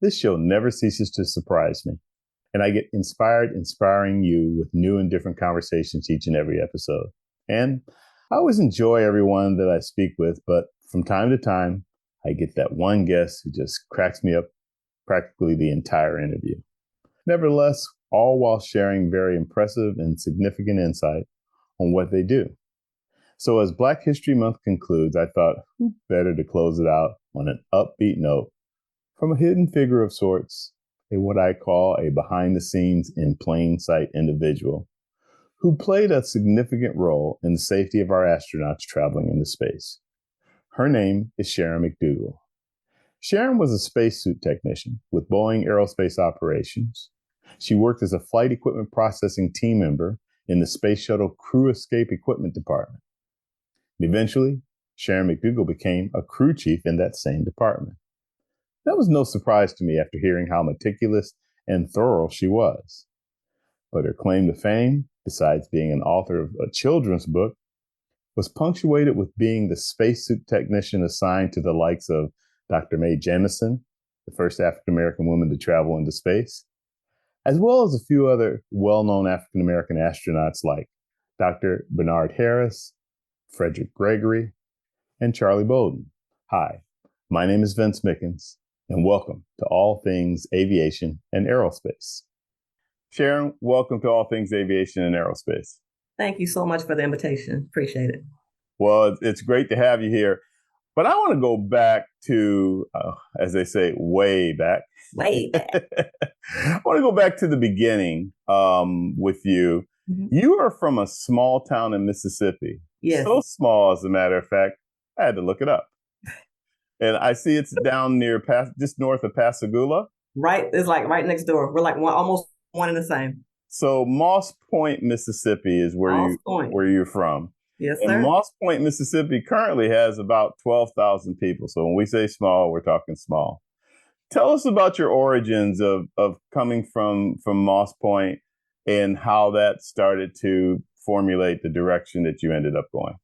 This show never ceases to surprise me, and I get inspired inspiring you with new and different conversations each and every episode. And I always enjoy everyone that I speak with, but from time to time, I get that one guest who just cracks me up practically the entire interview. Nevertheless, all while sharing very impressive and significant insight on what they do. So as Black History Month concludes, I thought who better to close it out on an upbeat note from a hidden figure of sorts, what I call a behind the scenes in plain sight individual who played a significant role in the safety of our astronauts traveling into space. Her name is Sharon McDougle. Sharon was a spacesuit technician with Boeing Aerospace Operations. She worked as a flight equipment processing team member in the Space Shuttle Crew Escape Equipment Department. Eventually, Sharon McDougle became a crew chief in that same department. That was no surprise to me after hearing how meticulous and thorough she was. But her claim to fame, besides being an author of a children's book, was punctuated with being the spacesuit technician assigned to the likes of Dr. Mae Jemison, the first African-American woman to travel into space, as well as a few other well-known African-American astronauts like Dr. Bernard Harris, Frederick Gregory, and Charlie Bolden. Hi, my name is Vince Mickens, and welcome to All Things Aviation and Aerospace. Sharon, welcome to All Things Aviation and Aerospace. Thank you so much for the invitation. Appreciate it. Well, it's great to have you here. But I want to go back to, as they say, way back. Way back. I want to go back to the beginning with you. Mm-hmm. You are from a small town in Mississippi. Yes. So small, as a matter of fact, I had to look it up. And I see it's down near, just north of Pascagoula. Right. It's like right next door. We're like almost one and the same. So Moss Point, Mississippi is where you're from. Yes, and sir. Moss Point, Mississippi currently has about 12,000 people. So when we say small, we're talking small. Tell us about your origins of coming from Moss Point and how that started to formulate the direction that you ended up going.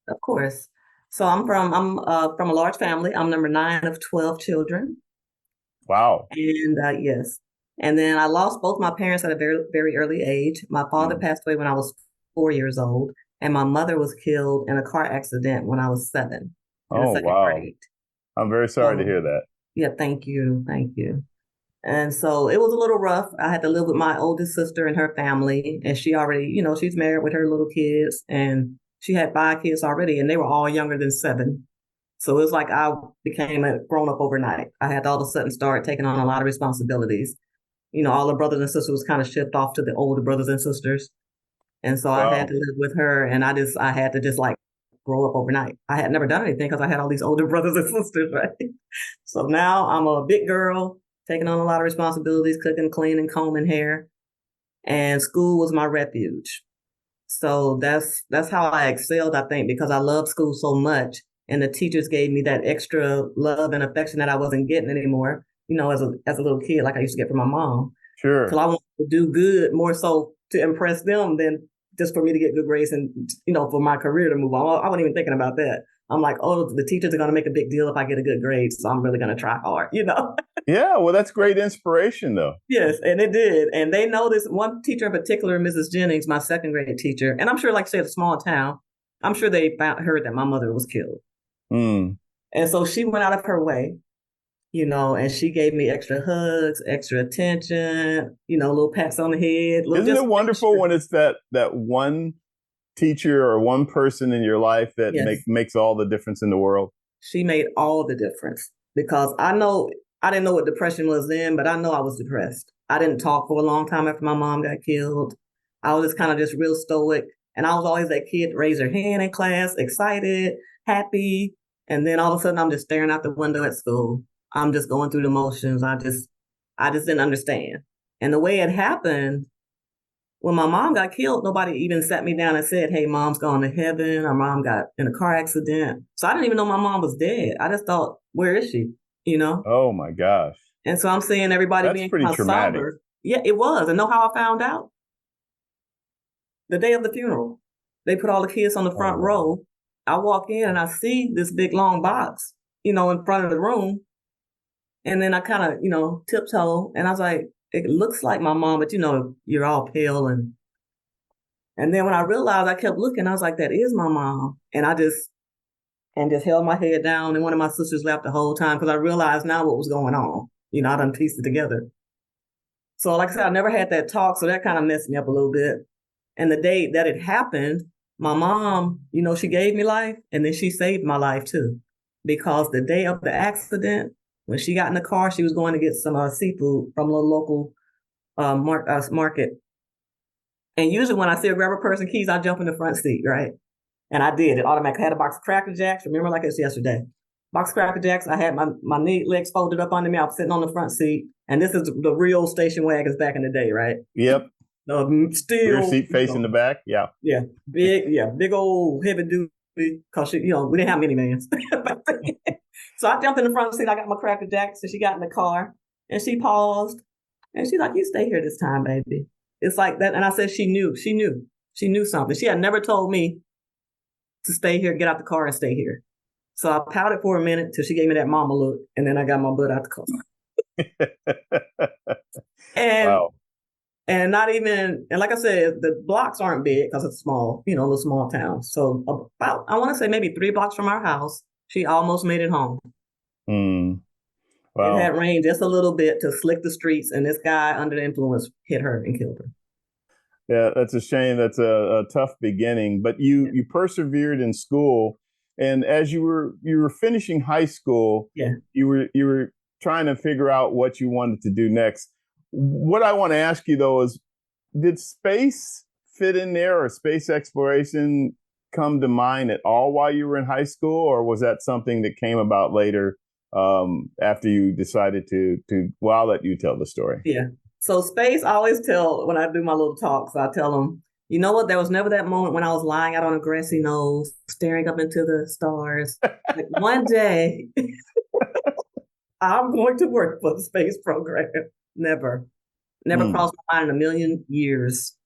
Of course. So I'm from a large family. I'm number 9 of 12 children. Wow. And yes. And then I lost both my parents at a very, very early age. My father passed away when I was 4 years old. And my mother was killed in a car accident when I was 7. Oh, wow. Grade. I'm very sorry to hear that. Yeah, thank you. Thank you. And so it was a little rough. I had to live with my oldest sister and her family. And she already, she's married with her little kids. And she had 5 kids already. And they were all younger than 7. So it was like I became a grown-up overnight. I had to all of a sudden start taking on a lot of responsibilities. All the brothers and sisters was kind of shipped off to the older brothers and sisters. And so I had to live with her, and I had to just like grow up overnight. I had never done anything because I had all these older brothers and sisters, right? So now I'm a big girl, taking on a lot of responsibilities, cooking, cleaning, combing hair, and school was my refuge. So that's how I excelled, I think, because I loved school so much, and the teachers gave me that extra love and affection that I wasn't getting anymore, as a little kid, like I used to get from my mom. Sure. So I wanted to do good more so to impress them than just for me to get good grades and, for my career to move on. I wasn't even thinking about that. I'm like, oh, the teachers are going to make a big deal if I get a good grade, so I'm really going to try hard, Yeah, well, that's great inspiration, though. Yes, and it did. And they noticed one teacher in particular, Mrs. Jennings, my 2nd grade teacher, and I'm sure, like I said, a small town, I'm sure they heard that my mother was killed. Mm. And so she went out of her way, and she gave me extra hugs, extra attention, little pats on the head. Isn't it wonderful when it's that one teacher or one person in your life that makes all the difference in the world? She made all the difference because I didn't know what depression was then, but I know I was depressed. I didn't talk for a long time after my mom got killed. I was just real stoic. And I was always that kid to raise her hand in class, excited, happy. And then all of a sudden I'm just staring out the window at school. I'm just going through the motions. I just didn't understand. And the way it happened, when my mom got killed, nobody even sat me down and said, hey, mom's gone to heaven. Our mom got in a car accident. So I didn't even know my mom was dead. I just thought, where is she? Oh, my gosh. And so I'm seeing everybody That's being pretty traumatic. Somber. Yeah, it was. And know how I found out? The day of the funeral. They put all the kids on the front row. I walk in and I see this big long box, in front of the room. And then I kind of, tiptoe, and I was like, it looks like my mom, but you're all pale. And then when I realized, I kept looking, I was like, that is my mom. And I just held my head down. And one of my sisters laughed the whole time because I realized now what was going on. I done pieced it together. So like I said, I never had that talk. So that kind of messed me up a little bit. And the day that it happened, my mom, she gave me life, and then she saved my life too. Because the day of the accident, when she got in the car, she was going to get some seafood from a local market. And usually when I see a grab a person keys, I jump in the front seat, right? And I did. It automatically. I had a box of Cracker Jacks. Remember like it was yesterday. Box of Cracker Jacks. I had my legs folded up under me. I was sitting on the front seat. And this is the real station wagons back in the day, right? Yep. Still. Rear seat facing the back. Yeah. Yeah. Big old heavy duty. Because, we didn't have minivans. So I jumped in the front seat. I got my Cracker Jacks. And she got in the car. And she paused. And she's like, you stay here this time, baby. It's like that. And I said, she knew something. She had never told me to stay here, get out the car and stay here. So I pouted for a minute till she gave me that mama look. And then I got my butt out the car. And, wow. And not even, and like I said, the blocks aren't big because it's small, a little small town. So about, I want to say maybe 3 blocks from our house, she almost made it home. Wow. It had rained just a little bit to slick the streets, and this guy under the influence hit her and killed her. Yeah, that's a shame. That's a tough beginning, but you persevered in school, and as you were finishing high school, you were trying to figure out what you wanted to do next. What I want to ask you though is, did space fit in there, or space exploration come to mind at all while you were in high school, or was that something that came about later after you decided to? Well, I'll let you tell the story. Yeah. So space, I always tell when I do my little talks, I tell them, you know what? There was never that moment when I was lying out on a grassy knoll, staring up into the stars. Like one day, I'm going to work for the space program. Never crossed my mind in a million years.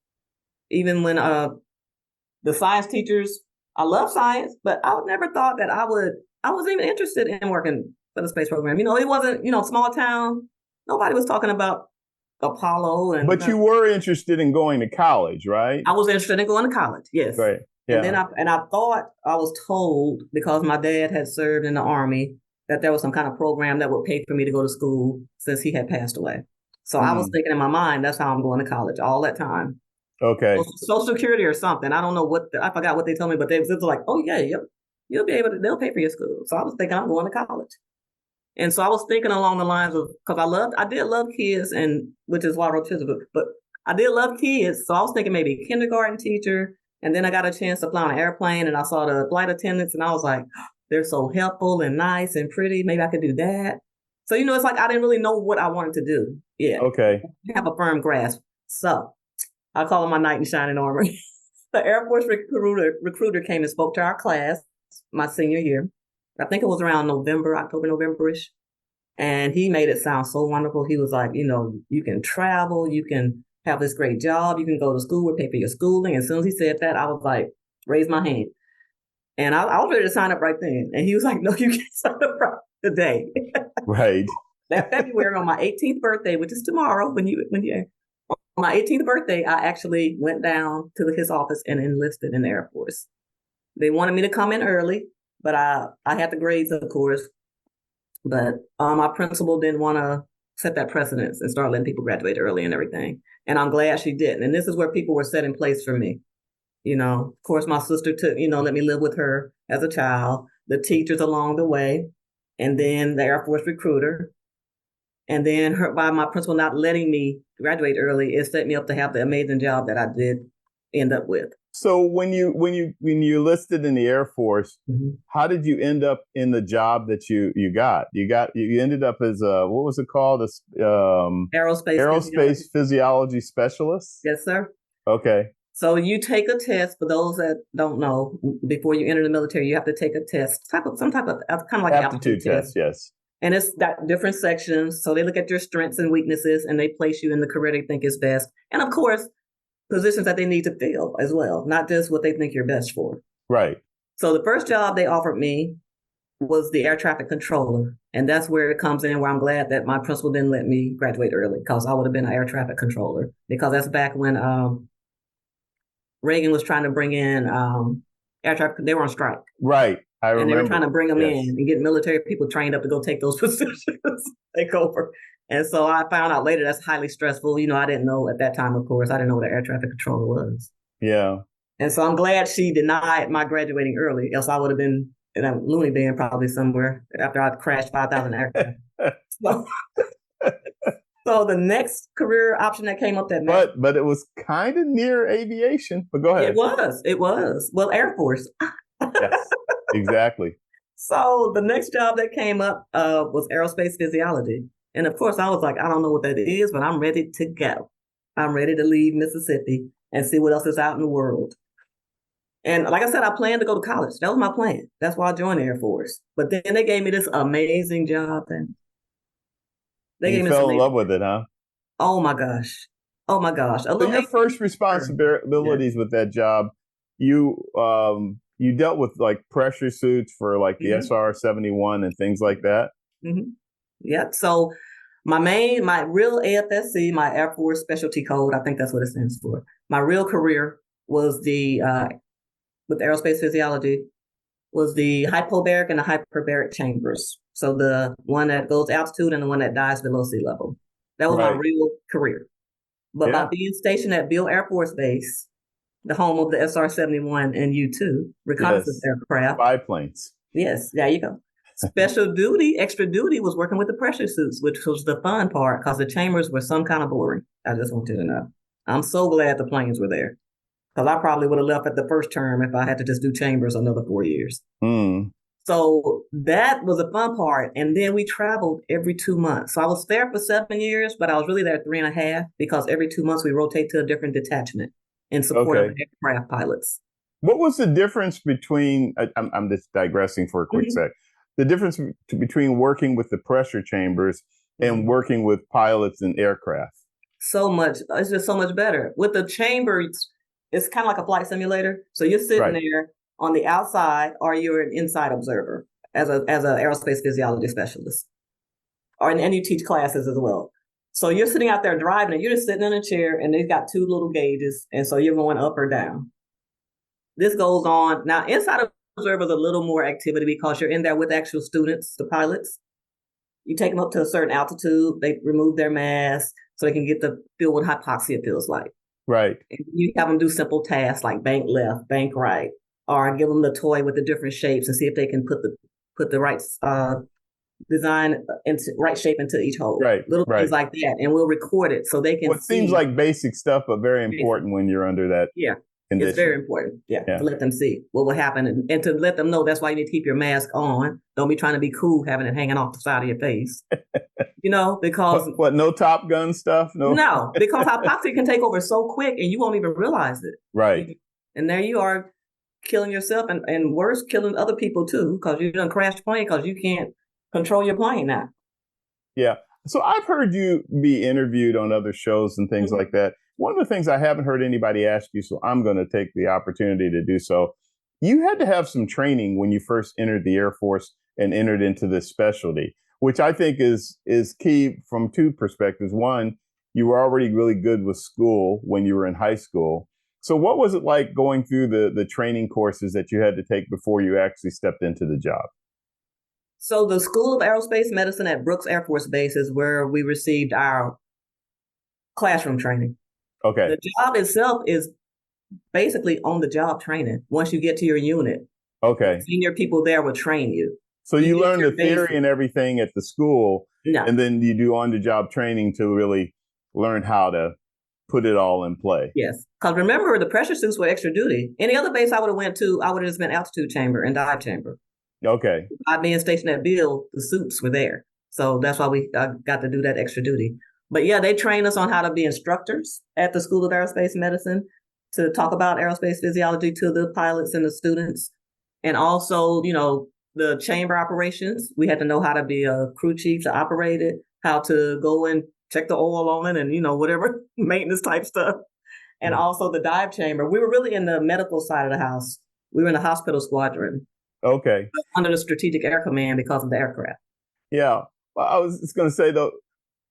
Even when the science teachers, I love science, but I never thought that I wasn't even interested in working for the space program. It wasn't, small town. Nobody was talking about Apollo. But you were interested in going to college, right? I was interested in going to college, yes. Right. Yeah. And then I thought, I was told, because my dad had served in the Army, that there was some kind of program that would pay for me to go to school since he had passed away. So I was thinking in my mind, that's how I'm going to college all that time. Okay. Social Security or something. I don't know I forgot what they told me, but they was like, oh yeah, you'll be able to, they'll pay for your school. So I was thinking I'm going to college. And so I was thinking along the lines of, because I did love kids, and which is why I wrote this book, but I did love kids. So I was thinking maybe kindergarten teacher. And then I got a chance to fly on an airplane, and I saw the flight attendants, and I was like, they're so helpful and nice and pretty. Maybe I could do that. So, it's like I didn't really know what I wanted to do. Yeah. Okay. I have a firm grasp. So I call it my knight in shining armor. The Air Force recruiter came and spoke to our class my senior year. I think it was around October, November-ish. And he made it sound so wonderful. He was like, you can travel, you can have this great job, you can go to school, we'll pay for your schooling. And as soon as he said that, I was like, raise my hand. And I was ready to sign up right then. And he was like, no, you can't sign up right today. Right. That February, on my 18th birthday, which is tomorrow, on my 18th birthday, I actually went down to his office and enlisted in the Air Force. They wanted me to come in early, but I had the grades, of course. But my principal didn't want to set that precedence and start letting people graduate early and everything. And I'm glad she didn't. And this is where people were set in place for me. Of course, my sister took, let me live with her as a child, the teachers along the way, and then the Air Force recruiter. And then by my principal not letting me graduate early, it set me up to have the amazing job that I did end up with. So when you enlisted in the Air Force, how did you end up in the job that you got? You ended up as what was it called? Aerospace physiology specialist? Yes, sir. Okay. So you take a test. For those that don't know, before you enter the military, you have to take a test, some type of kind of like aptitude test. Yes. And it's got different sections. So they look at your strengths and weaknesses, and they place you in the career they think is best. And of course, positions that they need to fill as well, not just what they think you're best for. Right. So the first job they offered me was the air traffic controller. And that's where it comes in, where I'm glad that my principal didn't let me graduate early, because I would have been an air traffic controller. Because that's back when Reagan was trying to bring in air traffic. They were on strike. Right. I remember. And they were trying to bring them Yes. in and get military people trained up to go take those positions, take over. And so I found out later that's highly stressful. I didn't know at that time, of course, I didn't know what an air traffic controller was. Yeah. And so I'm glad she denied my graduating early, else I would have been in a loony bin probably somewhere after I'd crashed 5,000 aircraft. So the next career option that came up that but it was kind of near aviation. But go ahead. It was. Well, Air Force. Yes, exactly. So the next job that came up was aerospace physiology. And of course, I was like, I don't know what that is, but I'm ready to go. I'm ready to leave Mississippi and see what else is out in the world. And like I said, I planned to go to college. That was my plan. That's why I joined the Air Force. But then they gave me this amazing job. And you fell in love with it, huh? Oh my gosh. So your first responsibilities with that job, you dealt with like pressure suits for like the SR-71 and things like that. Mm-hmm. Yeah. So my real AFSC, my Air Force Specialty Code, I think that's what it stands for. My real career was with aerospace physiology, was the hypobaric and the hyperbaric chambers. So the one that goes altitude and the one that dives below sea level. That was my real career. But by being stationed at Beale Air Force Base, the home of the SR-71 and U-2 reconnaissance aircraft. Biplanes. Yes, there you go. Extra duty was working with the pressure suits, which was the fun part, because the chambers were some kind of boring. I just want you to know. I'm so glad the planes were there, because I probably would have left at the first term if I had to just do chambers another 4 years. Mm. So that was a fun part. And then we traveled every 2 months. So I was there for 7 years, but I was really there 3.5, because every 2 months we rotate to a different detachment in support of aircraft pilots. What was the difference between, I'm just digressing for a quick sec, the difference between working with the pressure chambers and working with pilots and aircraft? So much. It's just so much better. With the chambers, it's kind of like a flight simulator. So you're sitting there on the outside, or you're an inside observer as an aerospace physiology specialist. And you teach classes as well. So you're sitting out there driving, and you're just sitting in a chair, and they've got 2 little gauges, and so you're going up or down. This goes on. Now, inside observer is a little more activity, because you're in there with actual students, the pilots. You take them up to a certain altitude. They remove their masks so they can get the feel what hypoxia feels like. Right. And you have them do simple tasks like bank left, bank right, or give them the toy with the different shapes and see if they can put the right design into right shape into each hole. Right. Little things like that, and we'll record it so they can. What seems like basic stuff, but very important when you're under that. Yeah. Condition. It's very important, to let them see what will happen, and to let them know that's why you need to keep your mask on. Don't be trying to be cool having it hanging off the side of your face. Because what no Top Gun stuff? No, because hypoxia can take over so quick and you won't even realize it. Right. And there you are, killing yourself and worse, killing other people too, because you done crashed plane because you can't control your plane now. Yeah. So I've heard you be interviewed on other shows and things like that. One of the things I haven't heard anybody ask you, so I'm going to take the opportunity to do so. You had to have some training when you first entered the Air Force and entered into this specialty, which I think is key from 2 perspectives. One, you were already really good with school when you were in high school. So what was it like going through the training courses that you had to take before you actually stepped into the job? So the School of Aerospace Medicine at Brooks Air Force Base is where we received our classroom training. Okay. The job itself is basically on-the-job training once you get to your unit. Okay. Senior people there will train you. So you learn the theory and everything at the school, and then you do on-the-job training to really learn how to put it all in play. Yes. Because remember, the pressure suits were extra duty. Any other base I would have went to, I would have just been altitude chamber and dive chamber. Okay. By being stationed at Beale, the suits were there. So that's why we got to do that extra duty. But yeah, they train us on how to be instructors at the School of Aerospace Medicine, to talk about aerospace physiology to the pilots and the students. And also, the chamber operations. We had to know how to be a crew chief to operate it, how to go and check the oil on it, and, whatever maintenance type stuff. And also the dive chamber. We were really in the medical side of the house. We were in the hospital squadron. Okay. under the Strategic Air Command because of the aircraft. Yeah. Well, I was just going to say, though,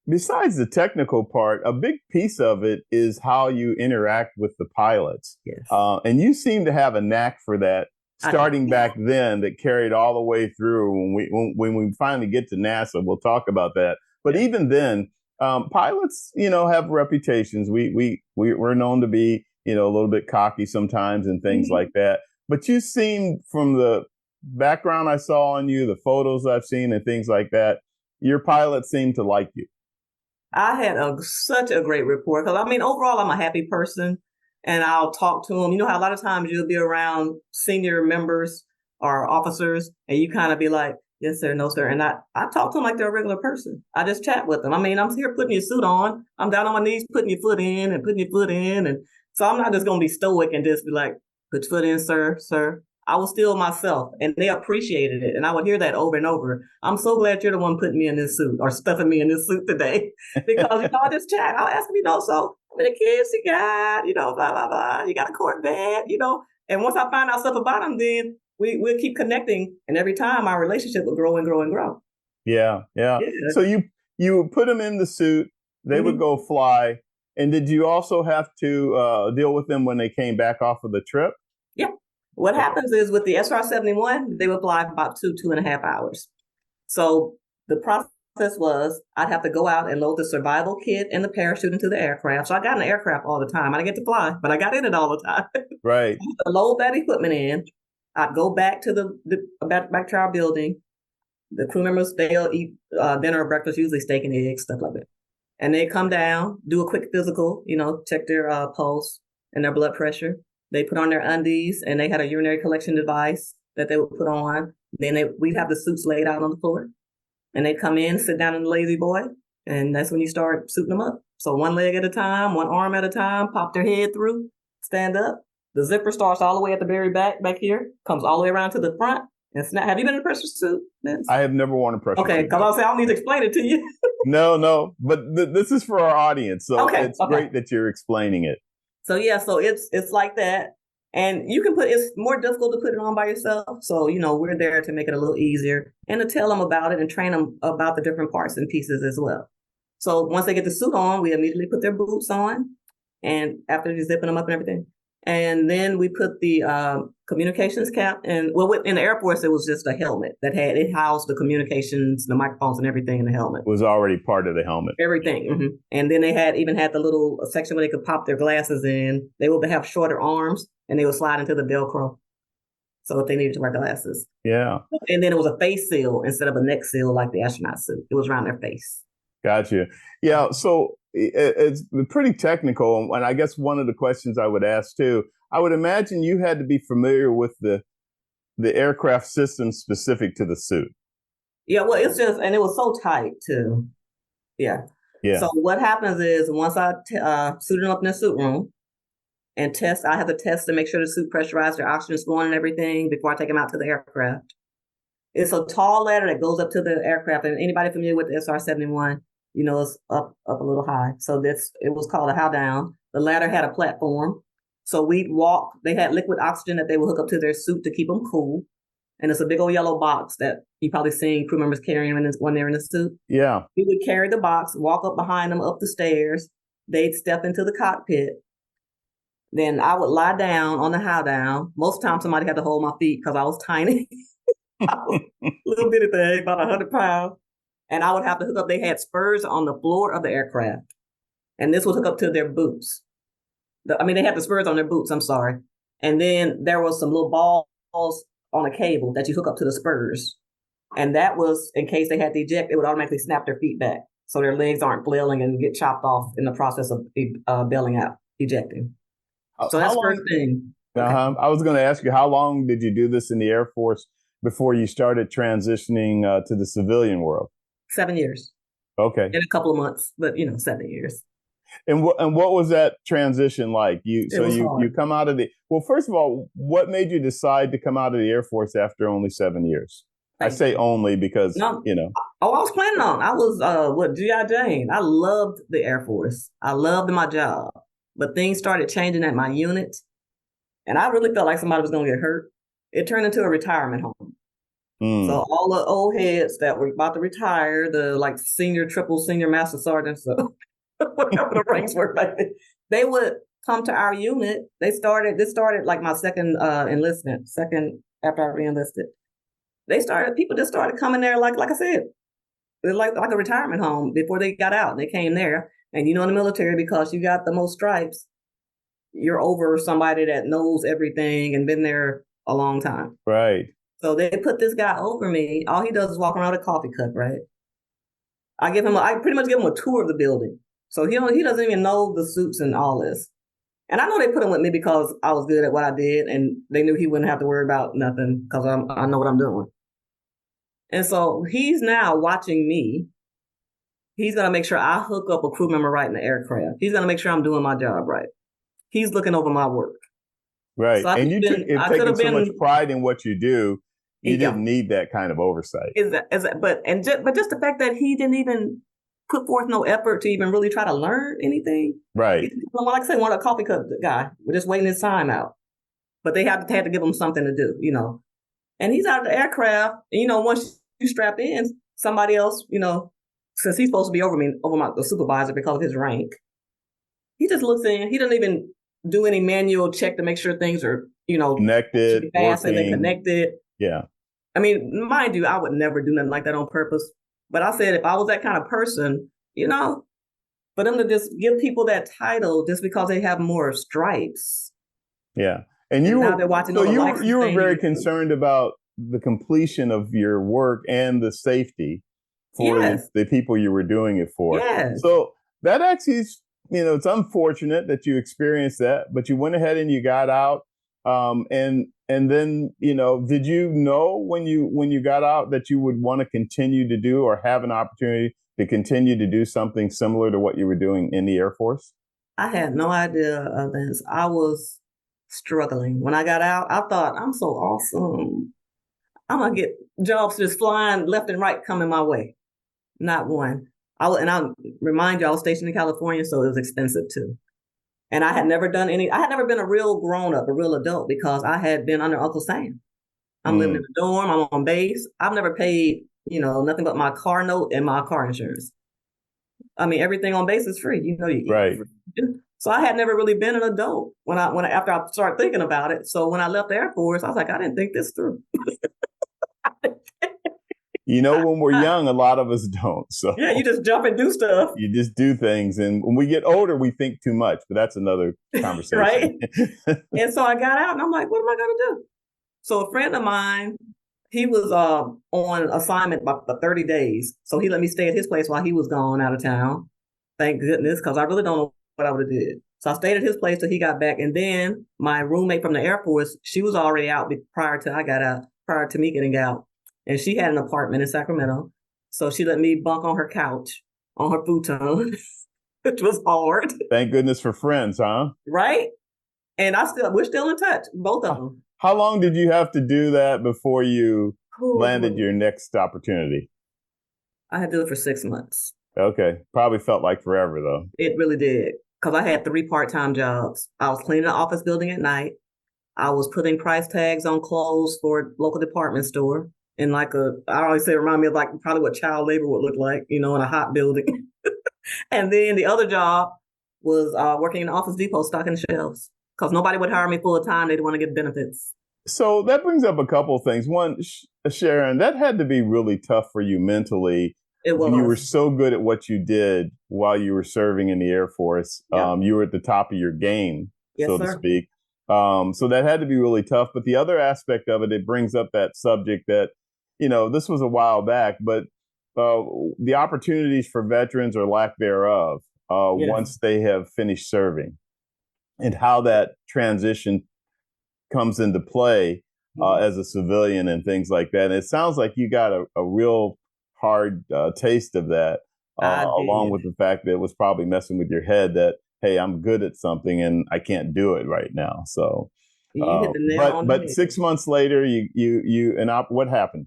besides the technical part, a big piece of it is how you interact with the pilots. Yes. And you seem to have a knack for that starting back then that carried all the way through when we finally get to NASA. We'll talk about that. But even then, pilots, have reputations. We're known to be, a little bit cocky sometimes and things like that. But you seem, from the background I saw on you, the photos I've seen and things like that, your pilots seem to like you. I had such a great rapport because overall, I'm a happy person, and I'll talk to them. You know how a lot of times you'll be around senior members or officers, and you kind of be like, "Yes, sir, no, sir," and I talk to them like they're a regular person. I just chat with them. I'm here putting your suit on. I'm down on my knees putting your foot in and putting your foot in, and so I'm not just gonna be stoic and just be like, "Put your foot in, sir, sir." I was still myself, and they appreciated it. And I would hear that over and over. I'm so glad you're the one putting me in this suit or stuffing me in this suit today. Because, I just chat. I'll ask them, so how many kids you got, blah, blah, blah. You got a Corvette, And once I find out stuff about them, then we'll keep connecting. And every time our relationship will grow and grow and grow. Yeah. So you put them in the suit. They would go fly. And did you also have to deal with them when they came back off of the trip? Yeah. What happens is with the SR-71, they would fly for about 2.5 hours. So the process was I'd have to go out and load the survival kit and the parachute into the aircraft. So I got in the aircraft all the time. I didn't get to fly, but I got in it all the time. Right. I had to load that equipment in. I'd go back to back to our building. The crew members, they'll eat dinner or breakfast, usually steak and eggs, stuff like that. And they come down, do a quick physical, check their pulse and their blood pressure. They put on their undies, and they had a urinary collection device that they would put on. Then we'd have the suits laid out on the floor. And they'd come in, sit down in the lazy boy, and that's when you start suiting them up. So one leg at a time, one arm at a time, pop their head through, stand up. The zipper starts all the way at the very back here, comes all the way around to the front, and snap. Have you been in a pressure suit, Vince? I have never worn a pressure suit. Okay, because I'll say I don't need to explain it to you. No, but this is for our audience, so it's great that you're explaining it. So so it's like that. And you can it's more difficult to put it on by yourself. So, we're there to make it a little easier and to tell them about it and train them about the different parts and pieces as well. So once they get the suit on, we immediately put their boots on, and after zipping them up and everything. And then we put the communications cap, and in the Air Force, it was just a helmet it housed the communications, the microphones and everything in the helmet. It was already part of the helmet. Everything. Mm-hmm. And then they even had the little section where they could pop their glasses in. They would have shorter arms, and they would slide into the Velcro. So if they needed to wear glasses. Yeah. And then it was a face seal instead of a neck seal like the astronaut suit. It was around their face. Gotcha. Yeah. So it's pretty technical. And I guess one of the questions I would ask too, I would imagine you had to be familiar with the aircraft system specific to the suit. Yeah. Well, it's just, and it was so tight too. Yeah. So what happens is once I suited them up in the suit room and I have to test to make sure the suit pressurized, their oxygen's flowing and everything before I take them out to the aircraft. It's a tall ladder that goes up to the aircraft. And anybody familiar with the SR-71, it's up a little high. So it was called a how down. The ladder had a platform. So we'd walk. They had liquid oxygen that they would hook up to their suit to keep them cool. And it's a big old yellow box that you probably seen crew members carrying when they're in the suit. Yeah. We would carry the box, walk up behind them, up the stairs. They'd step into the cockpit. Then I would lie down on the how down. Most times somebody had to hold my feet because I was tiny. I was a little bitty thing, about 100 pounds. And I would have to hook up. They had spurs on the floor of the aircraft. And this would hook up to their boots. They had the spurs on their boots, I'm sorry. And then there was some little balls on a cable that you hook up to the spurs. And that was, in case they had to eject, it would automatically snap their feet back. So their legs aren't flailing and get chopped off in the process of bailing out, ejecting. So that's the first thing. Okay. I was going to ask you, how long did you do this in the Air Force before you started transitioning to the civilian world? 7 years. Okay. In a couple of months, but 7 years. And what was that transition like? You come out of first of all, what made you decide to come out of the Air Force after only 7 years? I say only because, Oh, I was planning on. I was G.I. Jane. I loved the Air Force. I loved my job. But things started changing at my unit. And I really felt like somebody was going to get hurt. It turned into a retirement home. So Mm. all the old heads that were about to retire, the like senior, triple senior master sergeants, so whatever the ranks were back then, they would come to our unit. This started like my second enlistment, second after I re-enlisted. People just started coming there like I said, it was like a retirement home before they got out. They came there. And in the military, because you got the most stripes, you're over somebody that knows everything and been there a long time. Right. So they put this guy over me. All he does is walk around with a coffee cup, right? I pretty much give him a tour of the building. So he doesn't even know the suits and all this. And I know they put him with me because I was good at what I did, and they knew he wouldn't have to worry about nothing because I know what I'm doing. And so he's now watching me. He's gonna make sure I hook up a crew member right in the aircraft. He's gonna make sure I'm doing my job right. He's looking over my work. Right. So And you took taking so much pride in what you do, you didn't need that kind of oversight. But just the fact that he didn't even put forth no effort to even really try to learn anything. Right. Like I said, one of a coffee cup guy, we're just waiting his time out. But they had to give him something to do, And he's out of the aircraft, and once you strap in, somebody else, since he's supposed to be over the supervisor because of his rank, he just looks in. He doesn't even do any manual check to make sure things are, connected, fast working. and they connected. Yeah. I mean, mind you, I would never do nothing like that on purpose. But I said, if I was that kind of person, for them to just give people that title just because they have more stripes. Yeah. And you now they're watching you were very concerned about the completion of your work and the safety for the people you were doing it for. Yes. So that actually is, it's unfortunate that you experienced that, but you went ahead and you got out. And then, did you know when you got out that you would want to continue to do or have an opportunity to continue to do something similar to what you were doing in the Air Force? I had no idea of this. I was struggling. When I got out, I thought, I'm so awesome. I'm going to get jobs just flying left and right coming my way. Not one. I'll remind you, I was stationed in California, so it was expensive too. And I had never been a real grown-up, a real adult, because I had been under Uncle Sam. I'm living in a dorm, I'm on base. I've never paid, nothing but my car note and my car insurance. I mean, everything on base is free. You eat. Right. So I had never really been an adult after I started thinking about it. So when I left the Air Force, I was like, I didn't think this through. When we're young, a lot of us don't. So yeah, you just jump and do stuff. You just do things. And when we get older, we think too much, but that's another conversation. Right. And so I got out and I'm like, what am I going to do? So a friend of mine, he was on assignment for 30 days. So he let me stay at his place while he was gone out of town. Thank goodness, because I really don't know what I would have did. So I stayed at his place till he got back. And then my roommate from the Air Force, she was already out prior to me getting out. And she had an apartment in Sacramento. So she let me bunk on her couch, on her futon, which was hard. Thank goodness for friends, huh? Right? And we're still in touch, both of them. How long did you have to do that before you landed your next opportunity? I had to do it for 6 months. Okay. Probably felt like forever, though. It really did. Because I had 3 part-time jobs. I was cleaning the office building at night. I was putting price tags on clothes for a local department store. In I always say, remind me of probably what child labor would look like, in a hot building. And then the other job was working in the Office Depot stocking shelves because nobody would hire me full time. They'd want to get benefits. So that brings up a couple of things. One, Sharon, that had to be really tough for you mentally. It was. When you were so good at what you did while you were serving in the Air Force. Yeah. You were at the top of your game, so to speak. So that had to be really tough. But the other aspect of it, it brings up that subject that, this was a while back, but the opportunities for veterans or lack thereof once they have finished serving and how that transition comes into play as a civilian and things like that. And it sounds like you got a real hard taste of that, along with the fact that it was probably messing with your head that, hey, I'm good at something and I can't do it right now. So, but 6 months later, what happened?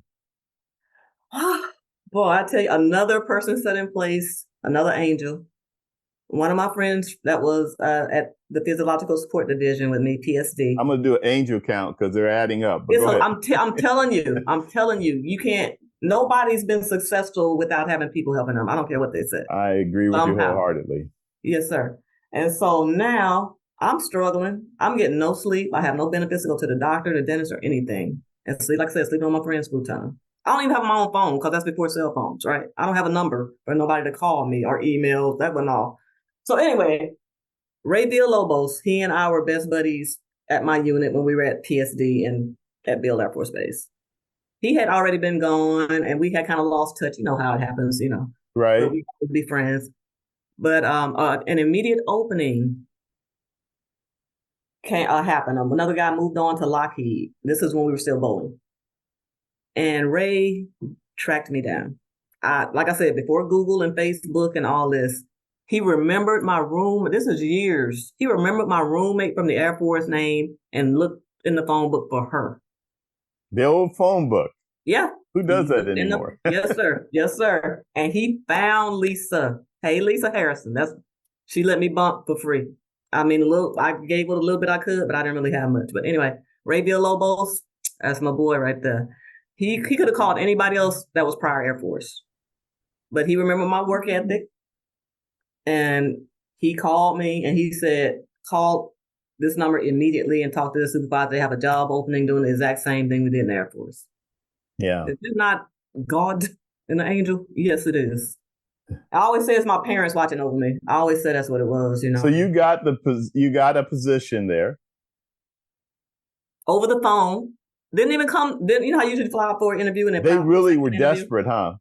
Boy, I tell you, another person set in place, another angel. One of my friends that was at the Physiological Support Division with me, PSD. I'm going to do an angel count because they're adding up. But Yeah, go so ahead. I'm telling you, you can't. Nobody's been successful without having people helping them. I don't care what they say. I agree with you wholeheartedly. Yes, sir. And so now I'm struggling. I'm getting no sleep. I have no benefits to go to the doctor, the dentist, or anything. And sleep, like I said, sleeping on my friend's futon. I don't even have my own phone because that's before cell phones, right? I don't have a number for nobody to call me or emails. That wasn't all. So anyway, Ray Villalobos, he and I were best buddies at my unit when we were at PSD and at Beale Air Force Base. He had already been gone, and we had kind of lost touch. You know how it happens, Right. But we would be friends. But an immediate opening happened. Another guy moved on to Lockheed. This is when we were still bowling. And Ray tracked me down. Like I said, before Google and Facebook and all this, he remembered my room. This is years. He remembered my roommate from the Air Force name and looked in the phone book for her. The old phone book. Yeah. Who does that anymore? Yes, sir. Yes, sir. And he found Lisa. Hey, Lisa Harrison. She let me bump for free. I mean, I gave it a little bit I could, but I didn't really have much. But anyway, Ray Villalobos, that's my boy right there. He could have called anybody else that was prior Air Force, but he remembered my work ethic, and he called me and he said, "Call this number immediately and talk to the supervisor. They have a job opening doing the exact same thing we did in the Air Force." Yeah, is it not God and the angel? Yes, it is. I always say it's my parents watching over me. I always say that's what it was, So you got a position there over the phone. Didn't even come. You know how you usually fly out for an interview and they really were desperate, huh?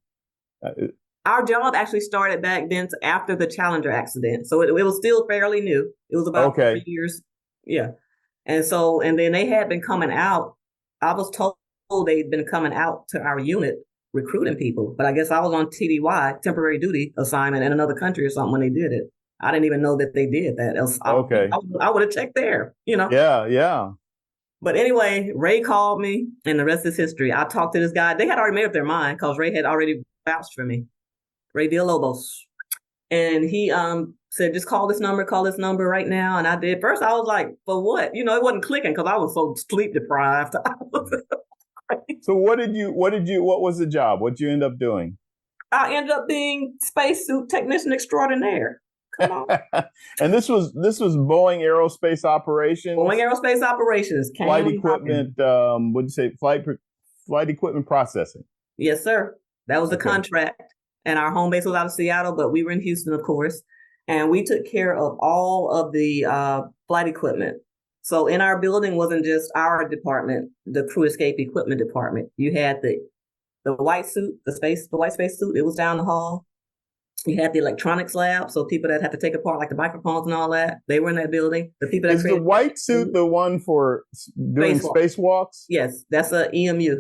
Our job actually started back then after the Challenger accident, so it was still fairly new. It was about 3 years, yeah. And then they had been coming out. I was told they'd been coming out to our unit recruiting people, but I guess I was on TDY, temporary duty assignment, in another country or something when they did it. I didn't even know that they did that. Else, I would have checked there, Yeah. But anyway, Ray called me, and the rest is history. I talked to this guy. They had already made up their mind because Ray had already vouched for me, Ray Villalobos. And he said, just call this number right now. And I did. First, I was like, for what? It wasn't clicking because I was so sleep deprived. So what was the job? What did you end up doing? I ended up being Spacesuit Technician Extraordinaire. Come on. And this was Boeing Aerospace Operations. Boeing Aerospace Operations. Flight equipment. What'd you say? Flight equipment processing. Yes, sir. That was the contract, and our home base was out of Seattle, but we were in Houston, of course, and we took care of all of the flight equipment. So in our building wasn't just our department, the crew escape equipment department. You had the white suit, the white space suit. It was down the hall. You had the electronics lab, so people that had to take apart like the microphones and all that, they were in that building. The people that is the white suit the one for doing spacewalks? Yes, that's a EMU,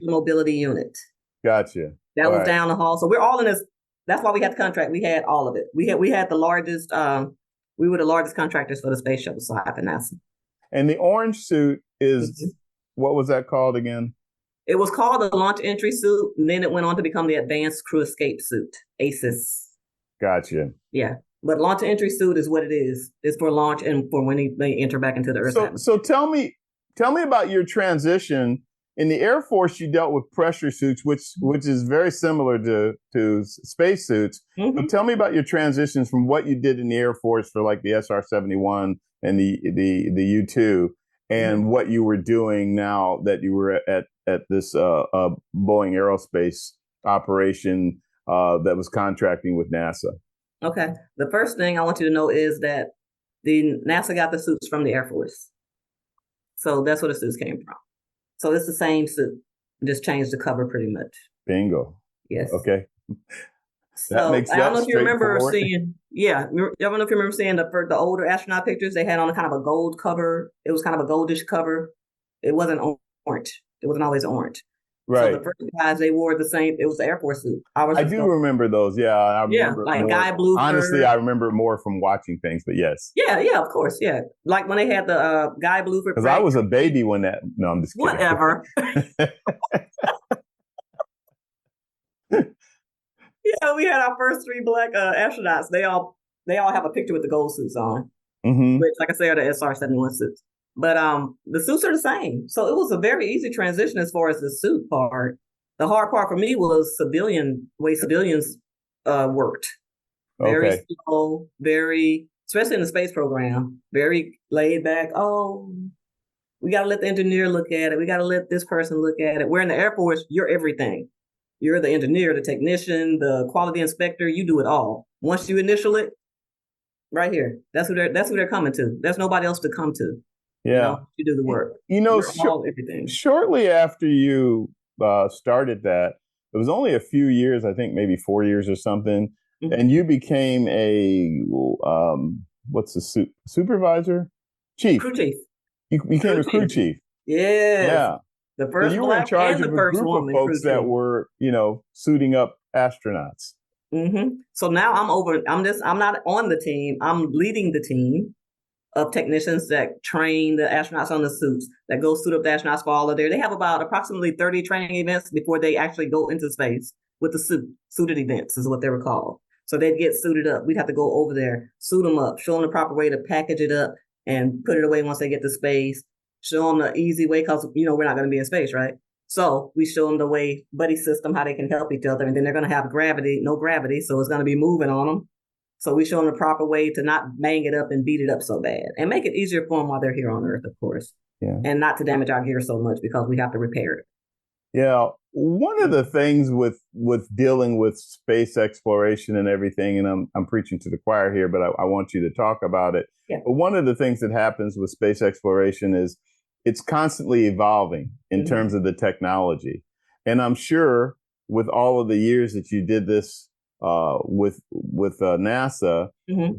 mobility unit. Gotcha. That was down the hall. So we're all in this. That's why we had the contract. We had all of it. We had the largest. We were the largest contractors for the space shuttle side for NASA. And the orange suit is what was that called again? It was called the Launch Entry Suit, and then it went on to become the Advanced Crew Escape Suit, ACES. Gotcha. Yeah, but Launch Entry Suit is what it is. It's for launch and for when they enter back into the Earth's atmosphere. So tell me about your transition. In the Air Force, you dealt with pressure suits, which is very similar to spacesuits. Mm-hmm. So tell me about your transitions from what you did in the Air Force for like the SR-71 and the U-2, and what you were doing now that you were at this Boeing Aerospace operation that was contracting with NASA. Okay. The first thing I want you to know is that the NASA got the suits from the Air Force. So that's where the suits came from. So it's the same suit, just changed the cover pretty much. Bingo. Yes. Okay. So I don't know if you remember seeing, I don't know if you remember seeing the older astronaut pictures. They had on a kind of a gold cover. It was kind of a goldish cover. It wasn't orange. It wasn't always orange. Right. So the first guys, they wore the same. It was the Air Force suit. I do remember those. Yeah, I remember. Like Guy Blue. Honestly, I remember more from watching things, but yes. Yeah, of course, yeah. Like when they had the Guy Bluford. Because I was a baby when that. No, I'm just kidding. Whatever. Yeah, we had our first 3 black astronauts. They all They all have a picture with the gold suits on, Mm-hmm. which, like I said, are the SR-71 suits. But the suits are the same. So it was a very easy transition as far as the suit part. The hard part for me was way civilians worked. Very Okay. slow, very, especially in the space program, very laid back. Oh, we got to let the engineer look at it. We got to let this person look at it. Where in the Air Force, you're everything. You're the engineer, the technician, the quality inspector. You do it all. Once you initial it, right here, that's who they're coming to. There's nobody else to come to. Yeah. You do the work. You know, You're all everything. shortly after you started that, it was only a few years, I think maybe 4 years or something, Mhm. and you became a what's the supervisor? Chief. Crew chief. You became Crew a crew chief. chief. Yes. Yeah. The So first you were in black charge and of the a first group of woman crew folks that chief. were, suiting up astronauts. So now I'm not on the team. I'm leading the team of technicians that train the astronauts on the suits, that go suit up the astronauts for all of they have about approximately 30 training events before they actually go into space with the suited events is what they were called. So they'd get suited up. We'd have to go over there, suit them up, show them the proper way to package it up and put it away once they get to space, show them the easy way, because, we're not going to be in space, right? So we show them the way, buddy system, how they can help each other. And then they're going to have no gravity. So it's going to be moving on them. So we show them the proper way to not bang it up and beat it up so bad and make it easier for them while they're here on Earth, of course. Yeah. And not to damage our gear so much because we have to repair it. Yeah. One of the things with dealing with space exploration and everything, and I'm preaching to the choir here, but I want you to talk about it. Yeah. But one of the things that happens with space exploration is it's constantly evolving in terms of the technology. And I'm sure with all of the years that you did this with NASA,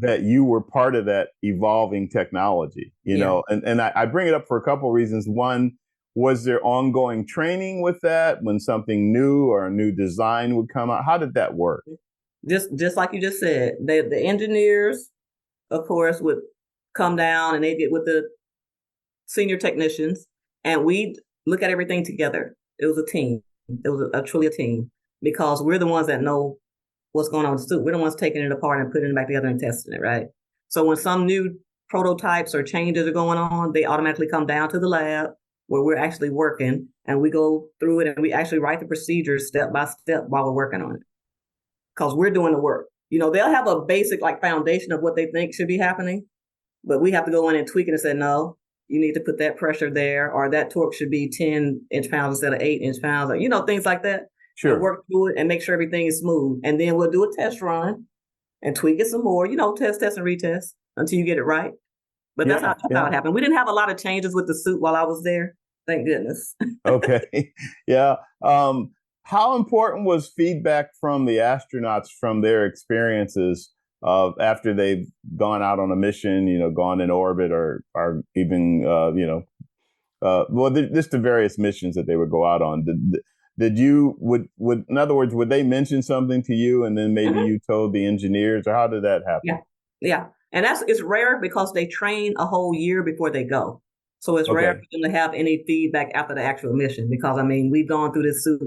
that you were part of that evolving technology, and I bring it up for a couple of reasons. One, was there ongoing training with that when something new or a new design would come out? How did that work? Just like you just said, the engineers, of course, would come down and they'd get with the senior technicians and we'd look at everything together. It was a team. It was truly a team because we're the ones that know what's going on with the suit. We're the ones taking it apart and putting it back together and testing it, right? So when some new prototypes or changes are going on, they automatically come down to the lab where we're actually working and we go through it and we actually write the procedures step by step while we're working on it. Because we're doing the work. They'll have a basic foundation of what they think should be happening, but we have to go in and tweak it and say, no, you need to put that pressure there, or that torque should be 10 inch-pounds instead of 8 inch-pounds, or, things like that. Sure. And work through it and make sure everything is smooth. And then we'll do a test run and tweak it some more, test and retest until you get it right. But that's how it happened. We didn't have a lot of changes with the suit while I was there. Thank goodness. Okay. Yeah. How important was feedback from the astronauts from their experiences after they've gone out on a mission, gone in orbit or even, just the various missions that they would go out on? In other words, would they mention something to you and then maybe you told the engineers, or how did that happen? Yeah. And it's rare because they train a whole year before they go. So it's rare for them to have any feedback after the actual mission because, we've gone through this suit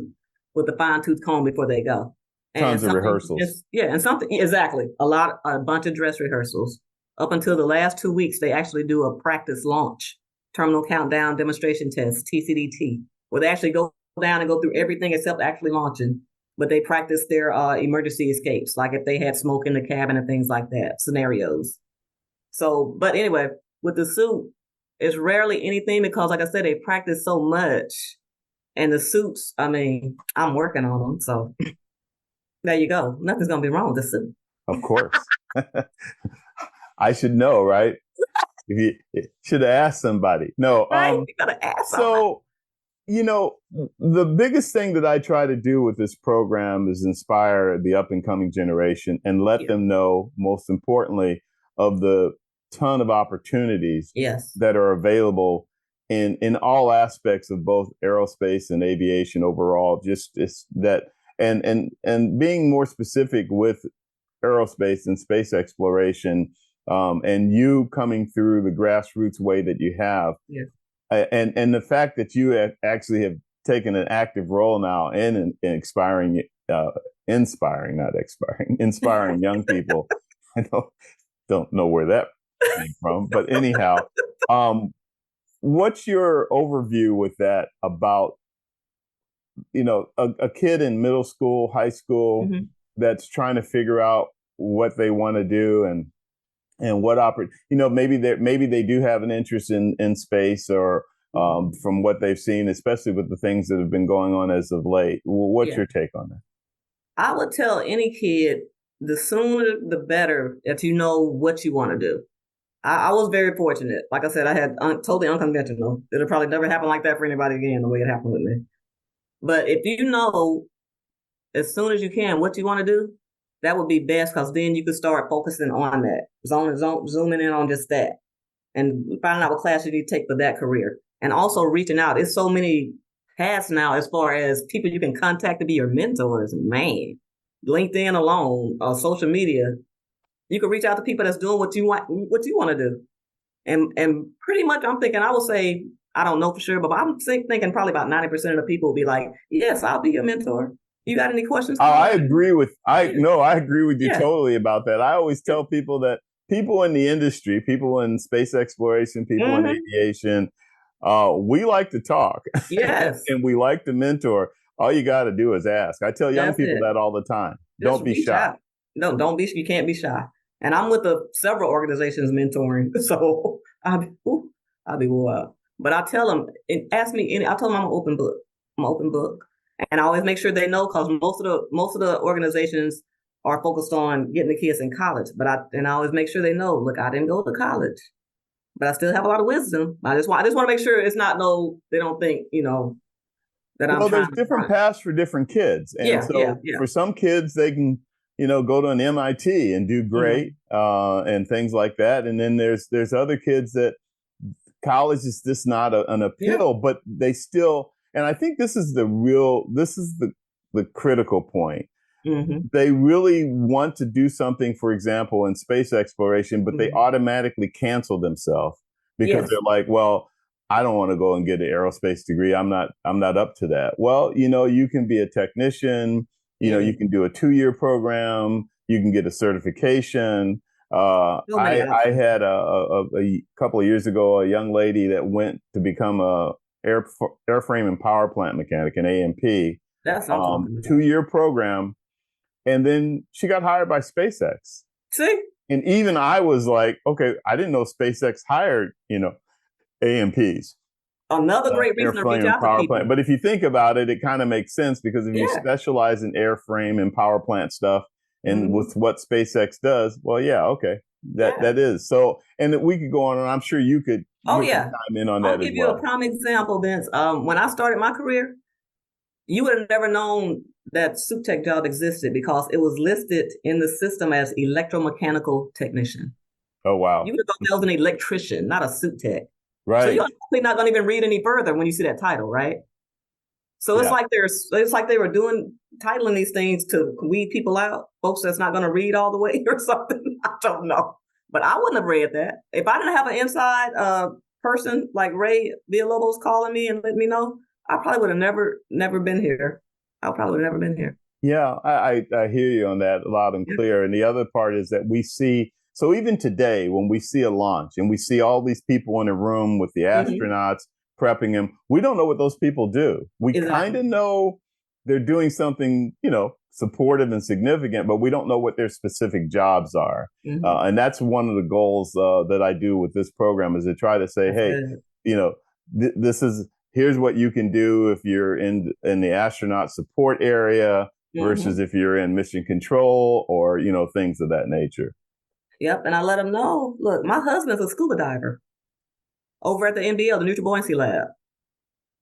with a fine-tooth comb before they go. Tons of rehearsals. Exactly. A bunch of dress rehearsals. Up until the last 2 weeks, they actually do a practice launch, terminal countdown demonstration test, TCDT, where they actually go down and go through everything except actually launching. But they practice their emergency escapes, like if they had smoke in the cabin and things like that, scenarios. So, but anyway, with the suit, it's rarely anything because, like I said, they practice so much. And the suits, I'm working on them. So there you go. Nothing's going to be wrong with the suit. Of course. I should know, right? If you should have asked somebody. No. Right? You got to ask somebody. So, the biggest thing that I try to do with this program is inspire the up and coming generation and let them know, most importantly, of the ton of opportunities that are available in all aspects of both aerospace and aviation overall. And being more specific with aerospace and space exploration, and you coming through the grassroots way that you have. Yes. And the fact that you actually have taken an active role now in inspiring young people I don't know where that came from, but anyhow, what's your overview with that about, a kid in middle school, high school Mm-hmm. that's trying to figure out what they want to do and what maybe they do have an interest in space or from what they've seen, especially with the things that have been going on as of late. What's Yeah. your take on that? I would tell any kid the sooner the better if you know what you want to do. I was very fortunate. Like I said, I had totally unconventional. It'll probably never happen like that for anybody again, the way it happened with me. But if you know as soon as you can what you want to do, that would be best because then you could start focusing on that, zooming in on just that, and finding out what class you need to take for that career. And also reaching out. It's so many paths now as far as people you can contact to be your mentors. Man, LinkedIn alone, social media, you can reach out to people that's doing what you want to do. And pretty much I'm thinking, I would say, I don't know for sure, but I'm thinking probably about 90% of the people will be like, yes, I'll be your mentor. You got any questions? I agree with you Yeah. totally about that. I always tell people that people in the industry, people in space exploration, people in aviation, we like to talk. Yes. And we like to mentor. All you got to do is ask. I tell young That's people it. that all the time. Just Don't be reach shy. out. No, don't be. You can't be shy. And I'm with several organizations mentoring, so I'll be wild. But I tell them, ask me I tell them I'm an open book. I'm an open book, and I always make sure they know because most of the organizations are focused on getting the kids in college. But I always make sure they know. Look, I didn't go to college, but I still have a lot of wisdom. I just want to make sure it's not they don't think that I'm Well, trying there's to different paths for different kids. And so yeah. for some kids, they can, go to an MIT and do great and things like that. And then there's other kids that college is just not an appeal, but they still, and I think this is the critical point. Mm-hmm. They really want to do something, for example, in space exploration, but they automatically cancel themselves because they're like, well, I don't want to go and get an aerospace degree. I'm not up to that. Well, you can be a technician, you can do a 2-year program, you can get a certification. I had a couple of years ago, a young lady that went to become a airframe and power plant mechanic, an A&P. That's what I'm talking about. 2-year program. And then she got hired by SpaceX. See? And even I was like, okay, I didn't know SpaceX hired, AMPs. Another great reason to reach out to people. But if you think about it, it kind of makes sense because if you specialize in airframe and power plant stuff and with what SpaceX does, well, okay, that is. So, and we could go on, and I'm sure you could chime in on that as well. I'll give you a prime example, Vince. When I started my career, you would have never known that suit tech job existed because it was listed in the system as electromechanical technician. Oh, wow. You would have thought that was an electrician, not a suit tech. Right. So you're probably not going to even read any further when you see that title, right? So it's like they were titling these things to weed people out, folks that's not going to read all the way or something. I don't know. But I wouldn't have read that. If I didn't have an inside person like Ray Villalobos calling me and letting me know, I probably would have never been here. I probably would have never been here. Yeah, I hear you on that loud and clear. And the other part is that we see, so even today, when we see a launch and we see all these people in a room with the astronauts prepping them, we don't know what those people do. We kind of know they're doing something, supportive and significant, but we don't know what their specific jobs are. And that's one of the goals that I do with this program is to try to say, here's what you can do if you're in the astronaut support area versus if you're in mission control or, things of that nature. Yep. And I let them know, look, my husband's a scuba diver over at the NBL, the Neutral Buoyancy Lab.